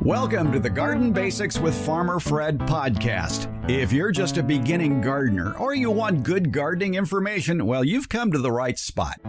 Welcome to the Garden Basics with Farmer Fred podcast. If you're just a beginning gardener or you want good gardening information, well, you've come to the right spot.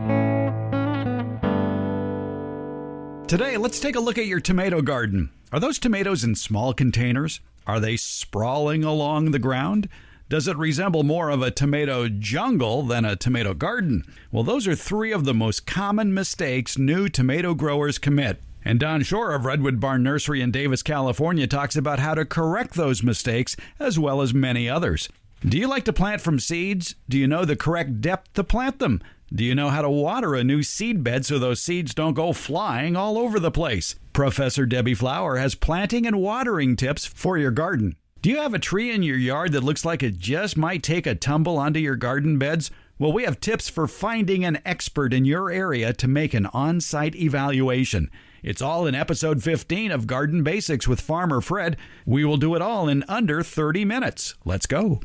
Today, let's take a look at your tomato garden. Are those tomatoes in small containers? Are they sprawling along the ground? Does it resemble more of a tomato jungle than a tomato garden? Well, those are three of the most common mistakes new tomato growers commit. And Don Shor of Redwood Barn Nursery in Davis, California, talks about how to correct those mistakes, as well as many others. Do you like to plant from seeds? Do you know the correct depth to plant them? Do you know how to water a new seed bed so those seeds don't go flying all over the place? Professor Debbie Flower has planting and watering tips for your garden. Do you have a tree in your yard that looks like it just might take a tumble onto your garden beds? Well, we have tips for finding an expert in your area to make an on-site evaluation. It's all in episode 15 of Garden Basics with Farmer Fred. We will do it all in under 30 minutes. Let's go.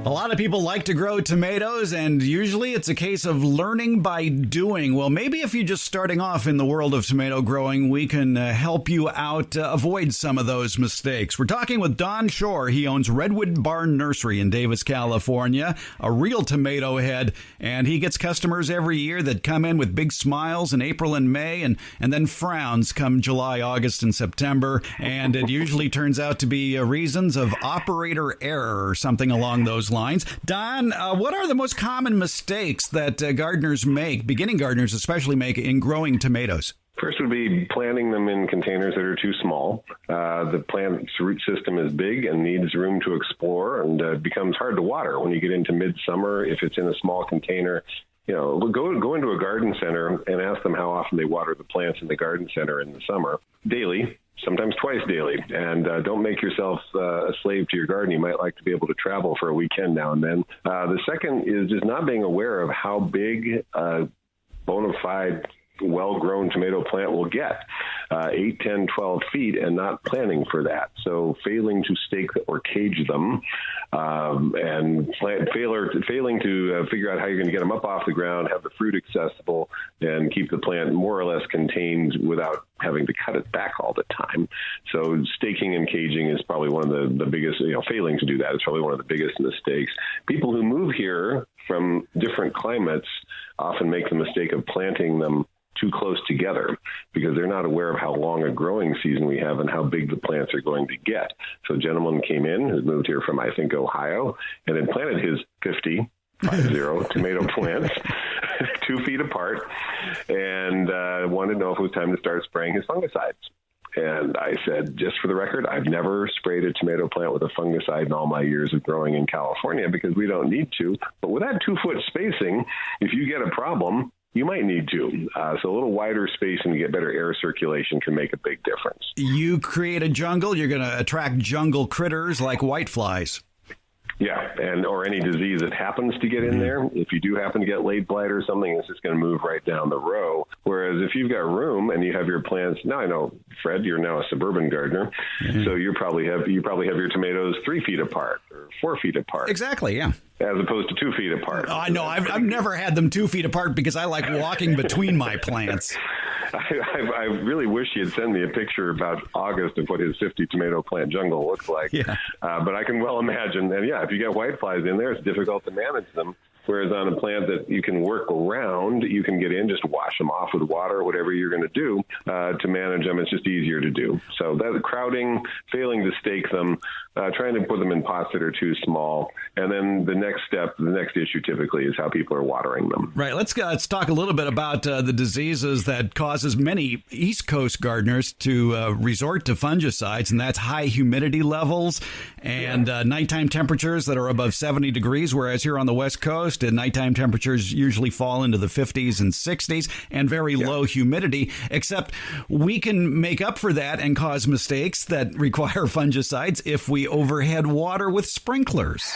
A lot of people like to grow tomatoes, and usually it's a case of learning by doing. Well, maybe if you're just starting off in the world of tomato growing, we can help you out avoid some of those mistakes. We're talking with Don Shor. He owns Redwood Barn Nursery in Davis, California, a real tomato head, and he gets customers every year that come in with big smiles in April and May, and then frowns come July, August, and September, and it usually turns out to be reasons of operator error or something along those lines. Don, what are the most common mistakes that gardeners make, beginning gardeners especially make, in growing tomatoes? First would be planting them in containers that are too small. The plant's root system is big and needs room to explore, and becomes hard to water when you get into midsummer. If it's in a small container, go into a garden center and ask them how often they water the plants in the garden center in the summer. Daily, sometimes twice daily. And don't make yourself a slave to your garden. You might like to be able to travel for a weekend now and then. The second is just not being aware of how big a bona fide well-grown tomato plant will get, 8, 10, 12 feet, and not planning for that. So failing to stake or cage them, and failing to figure out how you're going to get them up off the ground, have the fruit accessible, and keep the plant more or less contained without having to cut it back all the time. So staking and caging is probably one of the biggest, failing to do that is probably one of the biggest mistakes. People who move here from different climates often make the mistake of planting them too close together because they're not aware of how long a growing season we have and how big the plants are going to get. So a gentleman came in who moved here from, I think, Ohio, and then planted his 50 tomato plants 2 feet apart, and wanted to know if it was time to start spraying his fungicides. And I said, just for the record, I've never sprayed a tomato plant with a fungicide in all my years of growing in California because we don't need to. But with that 2-foot spacing, if you get a problem, you might need to. So a little wider space and get better air circulation can make a big difference. You create a jungle, you're going to attract jungle critters like whiteflies. Yeah, or any disease that happens to get in there. If you do happen to get late blight or something, it's just going to move right down the row. Whereas if you've got room and you have your plants, now I know, Fred, you're now a suburban gardener, so you probably have your tomatoes 3 feet apart or 4 feet apart. Exactly, yeah. As opposed to 2 feet apart. I know. I've never had them 2 feet apart because I like walking between my plants. I really wish you'd send me a picture about August of what his 50 tomato plant jungle looks like. Yeah. But I can well imagine. And yeah, if you get whiteflies in there, it's difficult to manage them. Whereas on a plant that you can work around, you can get in, just wash them off with water, whatever you're going to do to manage them. It's just easier to do. So that crowding, failing to stake them, trying to put them in pots that are too small. And then the next step, the next issue typically is how people are watering them. Right. Let's talk a little bit about the diseases that causes many East Coast gardeners to resort to fungicides, and that's high humidity levels and nighttime temperatures that are above 70 degrees, whereas here on the West Coast, nighttime temperatures usually fall into the 50s and 60s and very low humidity, except we can make up for that and cause mistakes that require fungicides if we overhead water with sprinklers.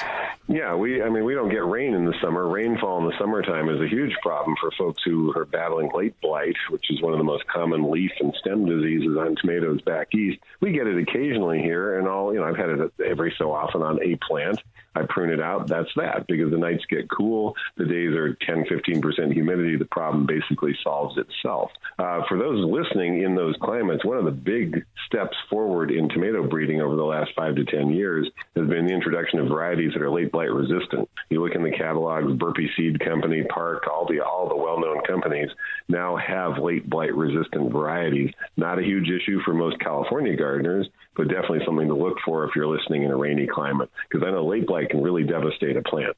Yeah, we don't get rain in the summer. Rainfall in the summertime is a huge problem for folks who are battling late blight, which is one of the most common leaf and stem diseases on tomatoes back east. We get it occasionally here, and I've had it every so often on a plant. I prune it out. That's that, because the nights get cool. The days are 10-15% humidity. The problem basically solves itself. For those listening in those climates, one of the big steps forward in tomato breeding over the last 5 to 10 years has been the introduction of varieties that are late blight resistant. You look in the catalogs, Burpee Seed Company, Park, all the well-known companies now have late blight resistant varieties. Not a huge issue for most California gardeners, but definitely something to look for if you're listening in a rainy climate, because I know late blight can really devastate a plant.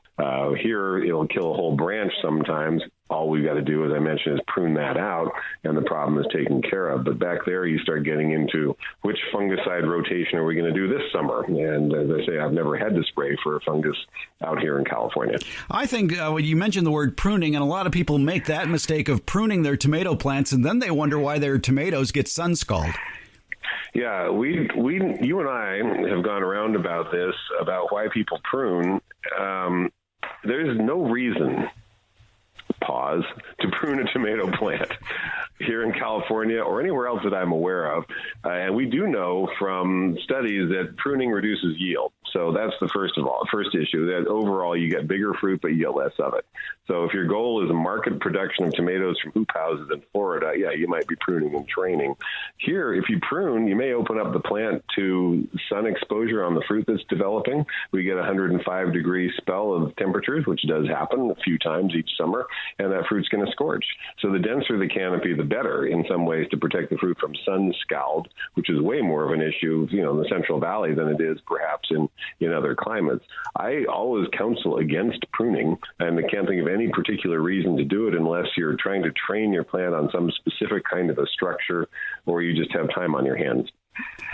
Here, it'll kill a whole branch sometimes. All we've got to do, as I mentioned, is prune that out, and the problem is taken care of. But back there, you start getting into which fungicide rotation are we going to do this summer? And as I say, I've never had to spray for a fungus out here in California. I think you mentioned the word pruning, and a lot of people make that mistake of pruning their tomato plants, and then they wonder why their tomatoes get sun scald. Yeah, you and I have gone around about this, about why people prune. There's no reason, pause, to prune a tomato plant here in California or anywhere else that I'm aware of. And we do know from studies that pruning reduces yield. So that's the first issue, that overall you get bigger fruit, but you get less of it. So if your goal is a market production of tomatoes from hoop houses in Florida, yeah, you might be pruning and training. Here, if you prune, you may open up the plant to sun exposure on the fruit that's developing. We get a 105-degree spell of temperatures, which does happen a few times each summer, and that fruit's going to scorch. So the denser the canopy, the better in some ways to protect the fruit from sun scald, which is way more of an issue, in the Central Valley than it is perhaps in other climates. I always counsel against pruning, and I can't think of any particular reason to do it unless you're trying to train your plant on some specific kind of a structure, or you just have time on your hands.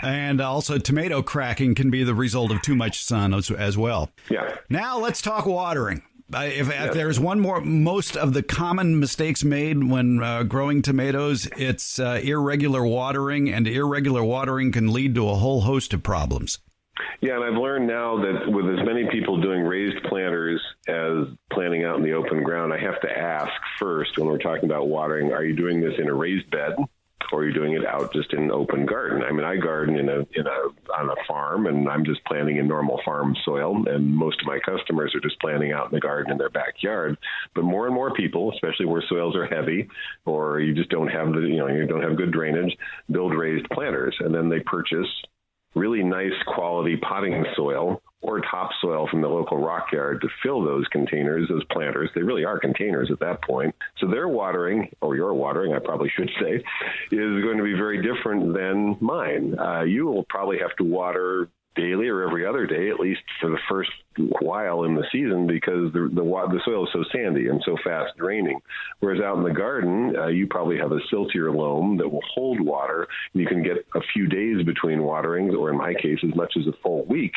And also tomato cracking can be the result of too much sun as well. Yeah. Now let's talk watering. If there's one more, most of the common mistakes made when growing tomatoes, it's irregular watering, and irregular watering can lead to a whole host of problems. Yeah, and I've learned now that with as many people doing raised planters as planting out in the open ground, I have to ask first when we're talking about watering, are you doing this in a raised bed? Or are you doing it out just in an open garden? I mean, I garden on a farm, and I'm just planting in normal farm soil, and most of my customers are just planting out in the garden in their backyard. But more and more people, especially where soils are heavy, or you just don't have you don't have good drainage, build raised planters, and then they purchase really nice quality potting soil or topsoil from the local rock yard to fill those containers, those planters. They really are containers at that point. So their watering, or your watering, I probably should say, is going to be very different than mine. You will probably have to water daily or every other day, at least for the first while in the season, because the soil is so sandy and so fast draining. Whereas out in the garden, you probably have a siltier loam that will hold water. You can get a few days between waterings, or in my case, as much as a full week,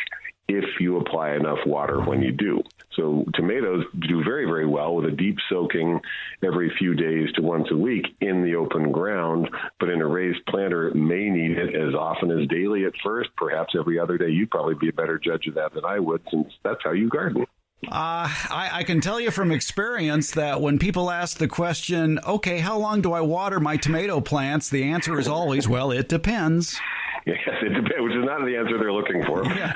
if you apply enough water when you do. So tomatoes do very, very well with a deep soaking every few days to once a week in the open ground, but in a raised planter, it may need it as often as daily at first, perhaps every other day. You'd probably be a better judge of that than I would, since that's how you garden. I can tell you from experience that when people ask the question, okay, how long do I water my tomato plants? The answer is always, well, it depends. Yes, it depends, which is not the answer they're looking for. Yeah.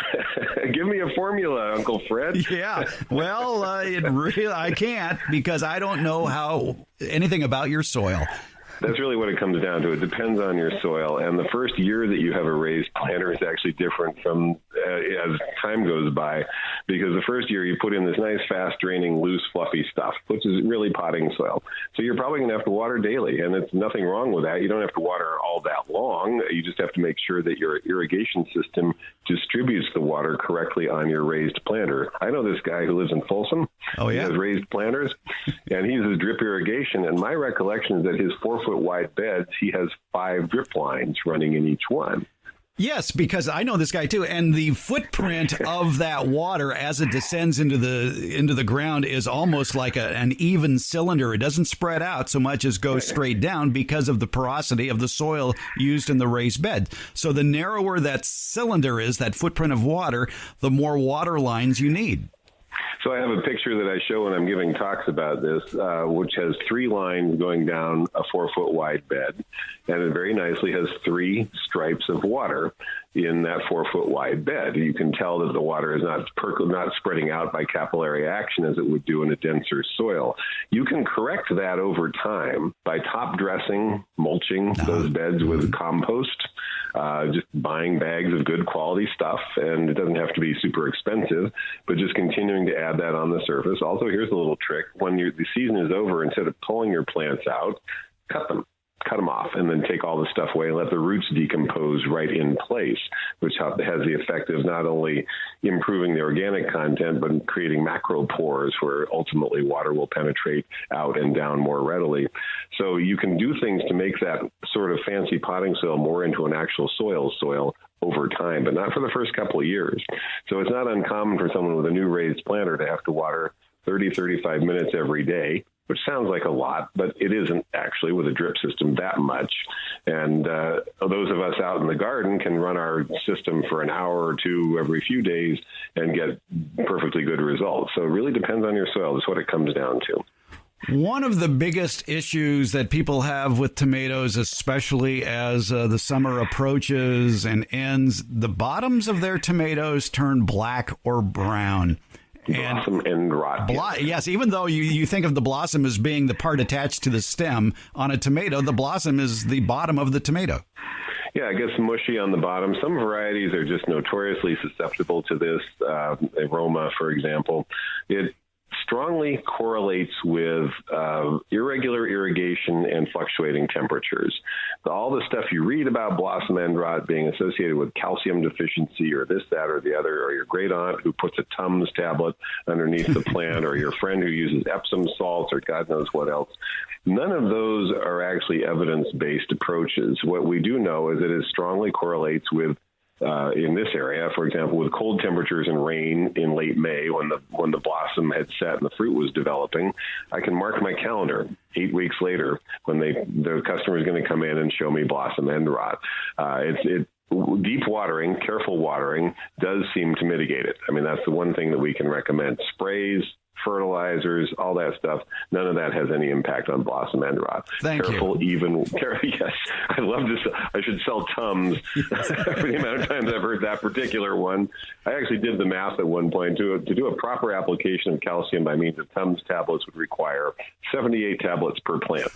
Give me a formula, Uncle Fred. Yeah. Well, I can't, because I don't know anything about your soil. That's really what it comes down to. It depends on your soil. And the first year that you have a raised planter is actually different from as time goes by, because the first year you put in this nice, fast-draining, loose, fluffy stuff, which is really potting soil. So you're probably going to have to water daily, and it's nothing wrong with that. You don't have to water all that long. You just have to make sure that your irrigation system distributes the water correctly on your raised planter. I know this guy who lives in Folsom. Oh, yeah? He has raised planters, and he uses drip irrigation. And my recollection is that his 4-foot wide beds, he has 5 drip lines running in each one. Yes, because I know this guy too, and the footprint of that water as it descends into the ground is almost like an even cylinder. It doesn't spread out so much as go straight down because of the porosity of the soil used in the raised bed. So the narrower that cylinder is, that footprint of water, the more water lines you need. So I have a picture that I show when I'm giving talks about this, which has 3 lines going down a 4-foot wide bed, and it very nicely has 3 stripes of water in that 4-foot wide bed. You can tell that the water is not spreading out by capillary action as it would do in a denser soil. You can correct that over time by top dressing, mulching those beds with compost, just buying bags of good quality stuff, and it doesn't have to be super expensive, but just continuing to add that on the surface. Also, here's a little trick. When the season is over, instead of pulling your plants out, cut them off, and then take all the stuff away and let the roots decompose right in place, which has the effect of not only improving the organic content, but creating macro pores where ultimately water will penetrate out and down more readily. So you can do things to make that sort of fancy potting soil more into an actual soil over time, but not for the first couple of years. So it's not uncommon for someone with a new raised planter to have to water 35 minutes every day, which sounds like a lot, but it isn't actually with a drip system that much. And those of us out in the garden can run our system for an hour or 2 every few days and get perfectly good results. So it really depends on your soil. That's what it comes down to. One of the biggest issues that people have with tomatoes, especially as the summer approaches and ends, the bottoms of their tomatoes turn black or brown. Blossom end rot. Yes, even though you think of the blossom as being the part attached to the stem, on a tomato, the blossom is the bottom of the tomato. Yeah, it gets mushy on the bottom. Some varieties are just notoriously susceptible to this. Aroma, for example. It strongly correlates with irregular irrigation and fluctuating temperatures. All the stuff you read about blossom end rot being associated with calcium deficiency or this, that, or the other, or your great aunt who puts a Tums tablet underneath the plant, or your friend who uses Epsom salts, or God knows what else. None of those are actually evidence-based approaches. What we do know is that it strongly correlates with in this area, for example, with cold temperatures and rain in late May when the blossom had set and the fruit was developing, I can mark my calendar 8 weeks later when the customer is going to come in and show me blossom end rot. Deep watering, careful watering does seem to mitigate it. I mean, that's the one thing that we can recommend. Sprays, fertilizers, all that stuff, none of that has any impact on blossom end rot. Careful, yes. I love this. I should sell Tums for the amount of times I've heard that particular one. I actually did the math at one point. To do a proper application of calcium by means of Tums tablets would require 78 tablets per plant.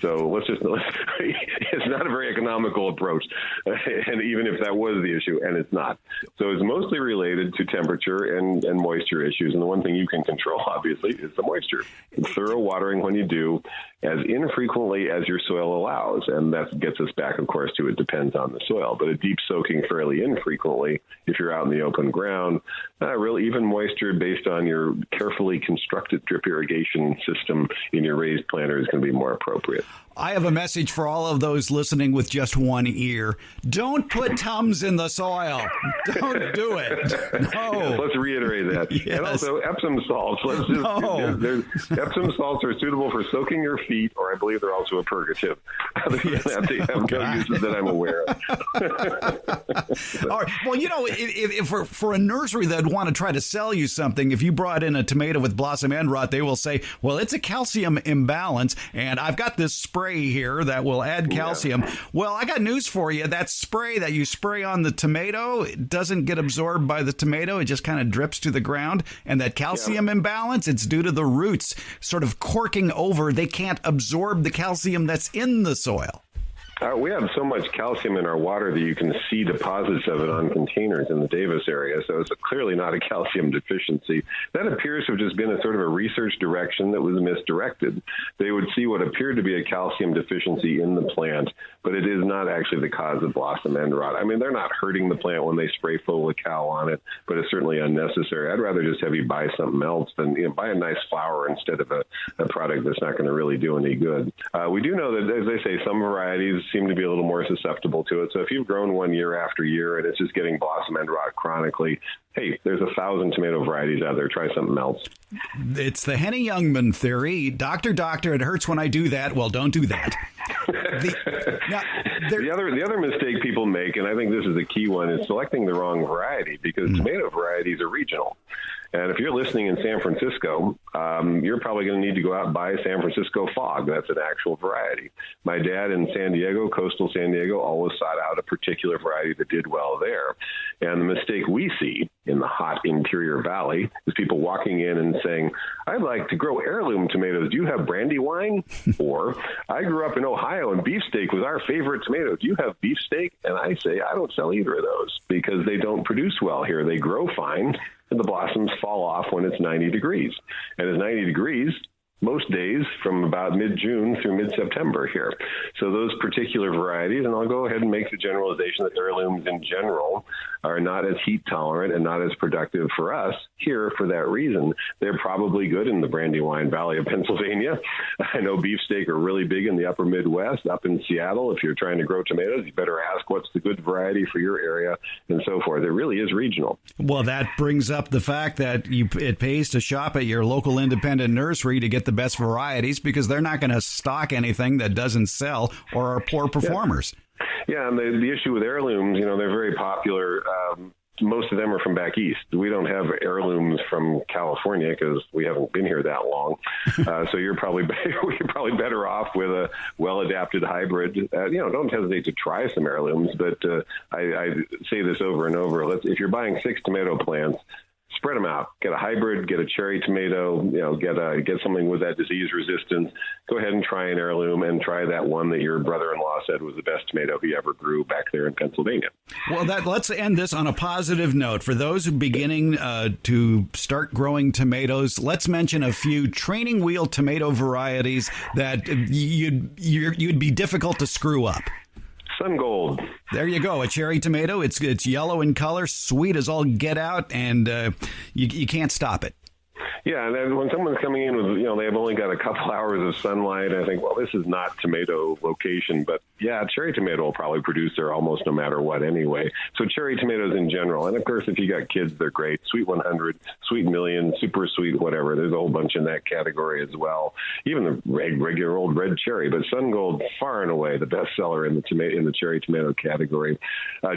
So it's not a very economical approach. And even if that was the issue, and it's not. So it's mostly related to temperature and moisture issues. And the one thing you can control, obviously, is the moisture. And thorough watering when you do, as infrequently as your soil allows. And that gets us back, of course, to it depends on the soil. But a deep soaking fairly infrequently if you're out in the open ground. Really, even moisture based on your carefully constructed drip irrigation system in your raised planter is going to be more appropriate. I have a message for all of those listening with just one ear. Don't put Tums in the soil. Don't do it. No. Yes, let's reiterate that. Yes. And also Epsom salts. Epsom salts are suitable for soaking your feet, or I believe they're also a purgative. Other than that, they have no uses that I'm aware of. All right. Well, if for a nursery that want to try to sell you something, if you brought in a tomato with blossom end rot, they will say, well, it's a calcium imbalance, and I've got this spray here that will add calcium. Yeah. Well, I got news for you. That spray that you spray on the tomato, it doesn't get absorbed by the tomato. It just kind of drips to the ground. And that calcium imbalance, it's due to the roots sort of corking over. They can't absorb the calcium that's in the soil. We have so much calcium in our water that you can see deposits of it on containers in the Davis area, so it's clearly not a calcium deficiency. That appears to have just been a sort of a research direction that was misdirected. They would see what appeared to be a calcium deficiency in the plant, but it is not actually the cause of blossom end rot. I mean, they're not hurting the plant when they spray Folical on it, but it's certainly unnecessary. I'd rather just have you buy something else than buy a nice flower instead of a product that's not going to really do any good. We do know that, as they say, some varieties seem to be a little more susceptible to it. So if you've grown one year after year and it's just getting blossom end rot chronically, hey, there's 1,000 tomato varieties out there. Try something else. It's the Henny Youngman theory. Doctor, it hurts when I do that. Well, don't do that. The other mistake people make, and I think this is a key one, is selecting the wrong variety, because tomato varieties are regional. And if you're listening in San Francisco, you're probably going to need to go out and buy San Francisco Fog. That's an actual variety. My dad in San Diego, coastal San Diego, always sought out a particular variety that did well there. And the mistake we see in the hot interior valley is people walking in and saying, I'd like to grow heirloom tomatoes. Do you have Brandywine? Or, I grew up in Ohio and beefsteak was our favorite tomato. Do you have beefsteak? And I say, I don't sell either of those because they don't produce well here. They grow fine and the blossoms fall off when it's 90 degrees. And it's 90 degrees most days from about mid-June through mid-September here. So those particular varieties, and I'll go ahead and make the generalization that heirlooms in general are not as heat tolerant and not as productive for us here for that reason. They're probably good in the Brandywine Valley of Pennsylvania. I know beefsteak are really big in the upper Midwest. Up in Seattle, if you're trying to grow tomatoes, you better ask what's the good variety for your area and so forth. It really is regional. Well, that brings up the fact that it pays to shop at your local independent nursery to get the best varieties because they're not going to stock anything that doesn't sell or are poor performers. Yeah, and the issue with heirlooms, they're very popular. Most of them are from back east. We don't have heirlooms from California because we haven't been here that long. So you're probably better off with a well-adapted hybrid. Don't hesitate to try some heirlooms, but I say this over and over. If you're buying 6 tomato plants, spread them out. Get a hybrid, get a cherry tomato, get something with that disease resistance. Go ahead and try an heirloom and try that one that your brother-in-law said was the best tomato he ever grew back there in Pennsylvania. Well, let's end this on a positive note. For those beginning to start growing tomatoes, let's mention a few training wheel tomato varieties that you'd be difficult to screw up. Sun Gold. There you go. A cherry tomato. It's yellow in color, sweet as all get out, and you can't stop it. Yeah, and then when someone's coming in with, they've only got a couple hours of sunlight, I think, well, this is not tomato location, but yeah, cherry tomato will probably produce there almost no matter what anyway. So cherry tomatoes in general, and of course, if you got kids, they're great. Sweet 100, Sweet Million, Super Sweet, whatever. There's a whole bunch in that category as well. Even the regular old red cherry, but Sun Gold far and away the best seller in the cherry tomato category.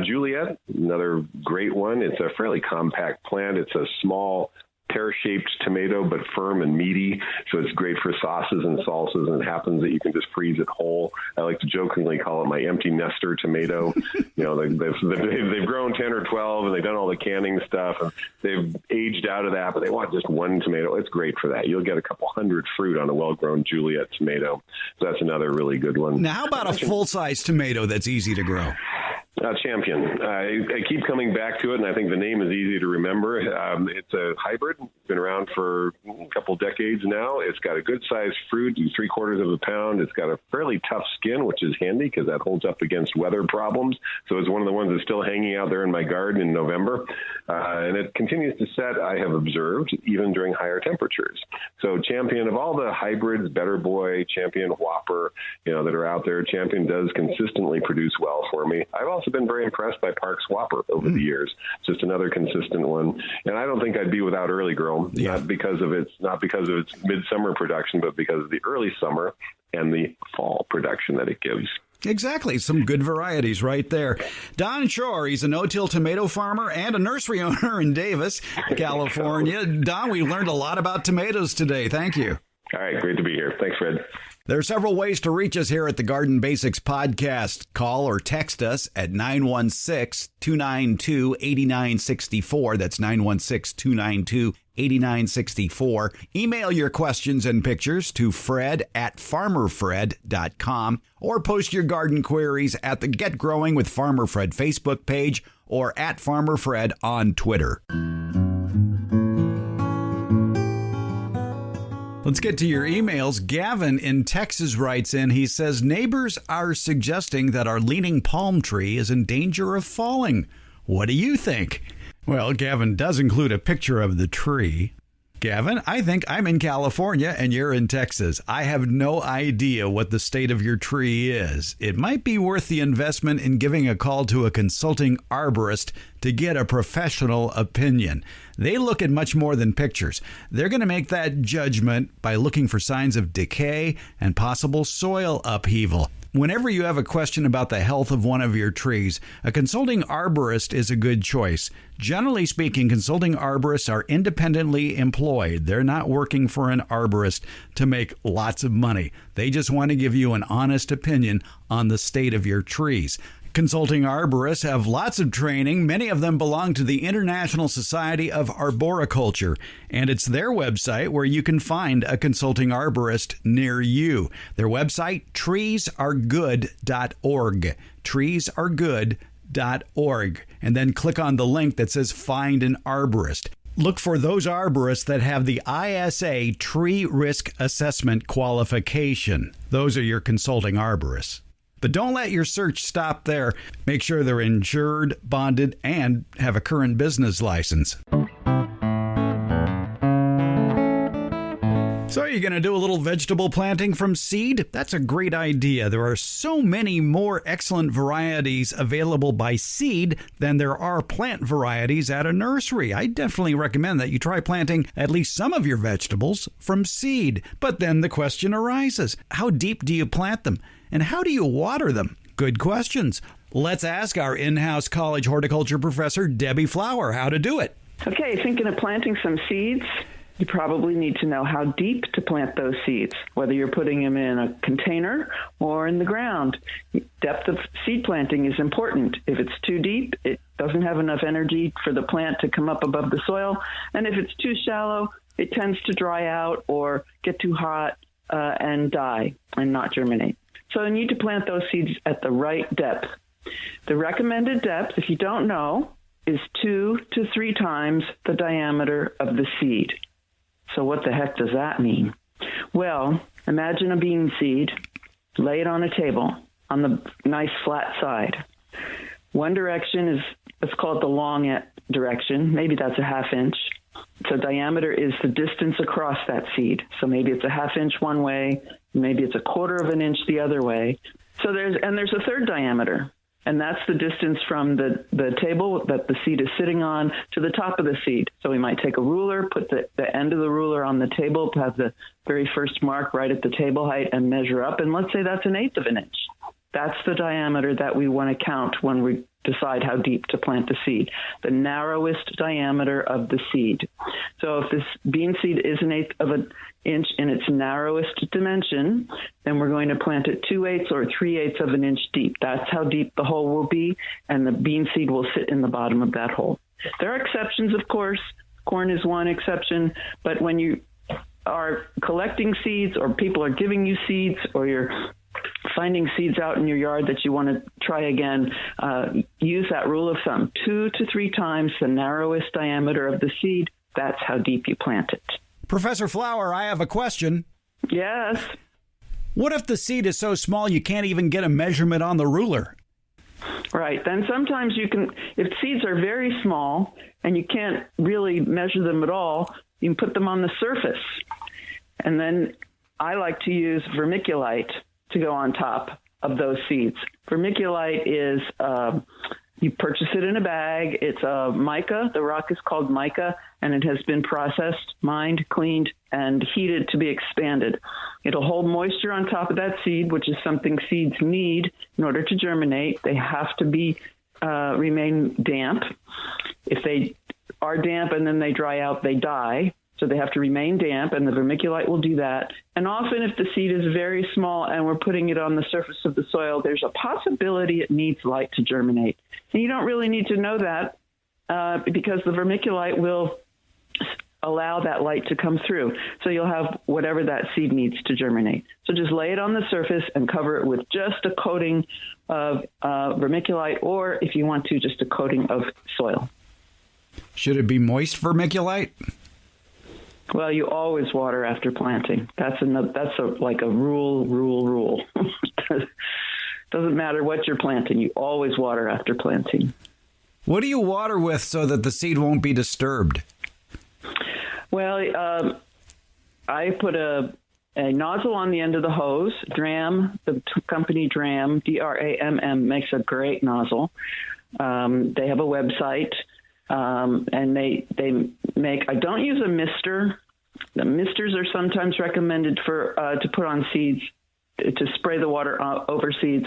Juliet, another great one. It's a fairly compact plant. It's a small pear-shaped tomato, but firm and meaty, so it's great for sauces and salsas, and it happens that you can just freeze it whole. I like to jokingly call it my empty nester tomato. They've grown 10 or 12, and they've done all the canning stuff, and they've aged out of that, but they want just one tomato. It's great for that. You'll get a couple hundred fruit on a well-grown Juliet tomato, so that's another really good one. Now, how about a full-size tomato that's easy to grow? Champion. I keep coming back to it, and I think the name is easy to remember. It's a hybrid. It's been around for a couple decades now. It's got a good-sized fruit, 3/4 of a pound. It's got a fairly tough skin, which is handy because that holds up against weather problems. So it's one of the ones that's still hanging out there in my garden in November. And it continues to set, I have observed, even during higher temperatures. So Champion, of all the hybrids, Better Boy, Champion, Whopper, that are out there, Champion does consistently produce well for me. I've also been very impressed by Park's Whopper over the years. It's just another consistent one. And I don't think I'd be without Early Grow, not because of its midsummer production, but because of the early summer and the fall production that it gives. Exactly. Some good varieties right there. Don Shor, he's a no-till tomato farmer and a nursery owner in Davis, California. Don, we learned a lot about tomatoes today. Thank you. All right. Great to be here. Thanks, Fred. There are several ways to reach us here at the Garden Basics Podcast. Call or text us at 916-292-8964. That's 916-292-8964. Email your questions and pictures to fred@farmerfred.com or post your garden queries at the Get Growing with Farmer Fred Facebook page or at Farmer Fred on Twitter. Let's get to your emails. Gavin in Texas writes in, he says, neighbors are suggesting that our leaning palm tree is in danger of falling. What do you think? Well, Gavin does include a picture of the tree. Gavin, I think I'm in California and you're in Texas. I have no idea what the state of your tree is. It might be worth the investment in giving a call to a consulting arborist to get a professional opinion. They look at much more than pictures. They're going to make that judgment by looking for signs of decay and possible soil upheaval. Whenever you have a question about the health of one of your trees, a consulting arborist is a good choice. Generally speaking, consulting arborists are independently employed. They're not working for an arborist to make lots of money. They just want to give you an honest opinion on the state of your trees. Consulting arborists have lots of training. Many of them belong to the International Society of Arboriculture, and it's their website where you can find a consulting arborist near you. Their website, treesaregood.org. treesaregood.org. And then click on the link that says Find an Arborist. Look for those arborists that have the ISA Tree Risk Assessment qualification. Those are your consulting arborists. But don't let your search stop there. Make sure they're insured, bonded, and have a current business license. So are you going to do a little vegetable planting from seed? That's a great idea. There are so many more excellent varieties available by seed than there are plant varieties at a nursery. I definitely recommend that you try planting at least some of your vegetables from seed. But then the question arises, how deep do you plant them? And how do you water them? Good questions. Let's ask our in-house college horticulture professor, Debbie Flower, how to do it. Okay, thinking of planting some seeds, you probably need to know how deep to plant those seeds, whether you're putting them in a container or in the ground. Depth of seed planting is important. If it's too deep, it doesn't have enough energy for the plant to come up above the soil. And if it's too shallow, it tends to dry out or get too hot and die and not germinate. So you need to plant those seeds at the right depth. The recommended depth, if you don't know, is 2 to 3 times the diameter of the seed. So what the heck does that mean? Well, imagine a bean seed, lay it on a table on the nice flat side. One direction is, let's call it the long direction. Maybe that's a 1/2 inch. So diameter is the distance across that seed. So maybe it's a 1/2 inch one way, maybe it's a 1/4 of an inch the other way. So there's a third diameter, and that's the distance from the table that the seed is sitting on to the top of the seed. So we might take a ruler, put the end of the ruler on the table, have the very first mark right at the table height and measure up. And let's say that's 1/8 of an inch. That's the diameter that we want to count when we decide how deep to plant the seed, the narrowest diameter of the seed. So if this bean seed is 1/8 of an inch in its narrowest dimension, then we're going to plant it 2/8 or 3/8 of an inch deep. That's how deep the hole will be, and the bean seed will sit in the bottom of that hole. There are exceptions, of course. Corn is one exception, but when you are collecting seeds or people are giving you seeds or you're finding seeds out in your yard that you want to try again, use that rule of thumb, 2 to 3 times the narrowest diameter of the seed. That's how deep you plant it. Professor Flower, I have a question. Yes. What if the seed is so small you can't even get a measurement on the ruler? Right. Then sometimes you can, if seeds are very small and you can't really measure them at all, you can put them on the surface. And then I like to use vermiculite to go on top of those seeds. Vermiculite is, you purchase it in a bag. It's a mica. The rock is called mica, and it has been processed, mined, cleaned, and heated to be expanded. It'll hold moisture on top of that seed, which is something seeds need in order to germinate. They have to be remain damp. If they are damp and then they dry out, they die. So they have to remain damp, and the vermiculite will do that. And often if the seed is very small and we're putting it on the surface of the soil, there's a possibility it needs light to germinate. And you don't really need to know that because the vermiculite will allow that light to come through. So you'll have whatever that seed needs to germinate. So just lay it on the surface and cover it with just a coating of vermiculite, or if you want to, just a coating of soil. Should it be moist vermiculite? Well, you always water after planting. That's like a rule. Doesn't matter what you're planting. You always water after planting. What do you water with so that the seed won't be disturbed? Well, I put a a nozzle on the end of the hose. Dram, the company Dram, Dramm, makes a great nozzle. They have a website, and they make. I don't use a mister. The misters are sometimes recommended to put on seeds, to spray the water over seeds,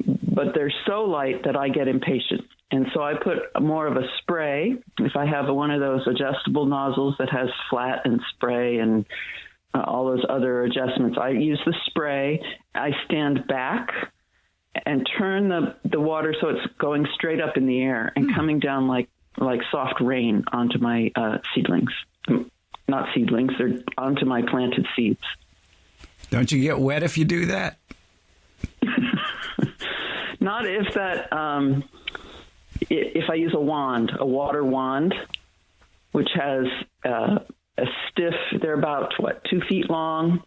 but they're so light that I get impatient. And so I put more of a spray. If I have one of those adjustable nozzles that has flat and spray and all those other adjustments, I use the spray. I stand back and turn the water so it's going straight up in the air and coming down like soft rain onto my seedlings. Not seedlings, they're onto my planted seeds. Don't you get wet if you do that? Not if that... if I use a water wand, which has a stiff, they're about 2 feet long,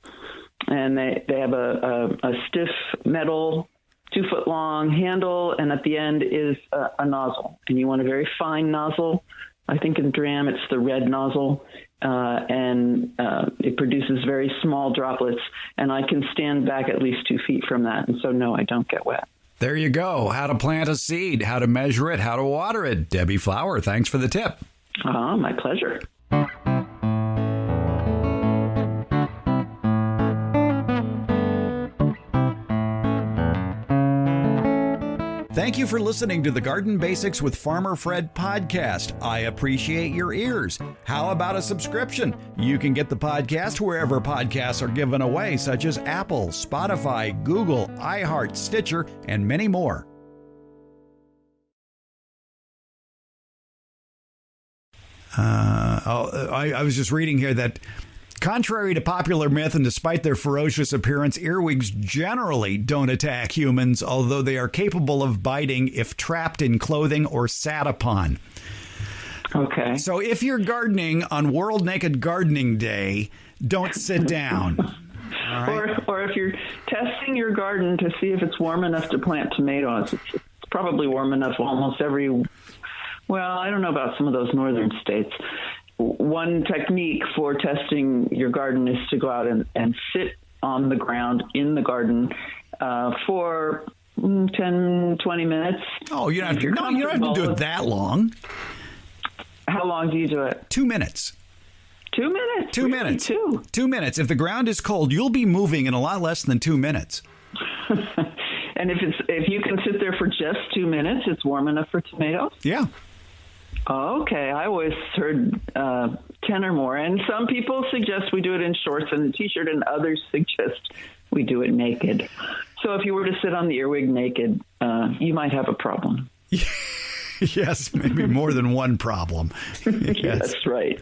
and they have a stiff metal 2 foot long handle, and at the end is a nozzle. And you want a very fine nozzle. I think in Dram it's the red nozzle, and it produces very small droplets, and I can stand back at least 2 feet from that, and so no, I don't get wet. There you go. How to plant a seed, how to measure it, how to water it. Debbie Flower, thanks for the tip. My pleasure. Thank you for listening to the Garden Basics with Farmer Fred podcast. I appreciate your ears. How about a subscription? You can get the podcast wherever podcasts are given away, such as Apple, Spotify, Google, iHeart, Stitcher, and many more. I was just reading here that contrary to popular myth and despite their ferocious appearance, earwigs generally don't attack humans, although they are capable of biting if trapped in clothing or sat upon. Okay. So if you're gardening on World Naked Gardening Day, don't sit down. All right? Or if you're testing your garden to see if it's warm enough to plant tomatoes, it's probably warm enough almost every... Well, I don't know about some of those northern states. One technique for testing your garden is to go out and sit on the ground in the garden for 10, 20 minutes. Oh, you don't have to do it that long. How long do you do it? 2 minutes. 2 minutes? 2 minutes. 2 minutes. If the ground is cold, you'll be moving in a lot less than 2 minutes. And if you can sit there for just 2 minutes, it's warm enough for tomatoes? Yeah. Okay, I always heard 10 or more. And some people suggest we do it in shorts and a T-shirt, and others suggest we do it naked. So if you were to sit on the earwig naked, you might have a problem. Yes, maybe more than one problem. Yes. That's right.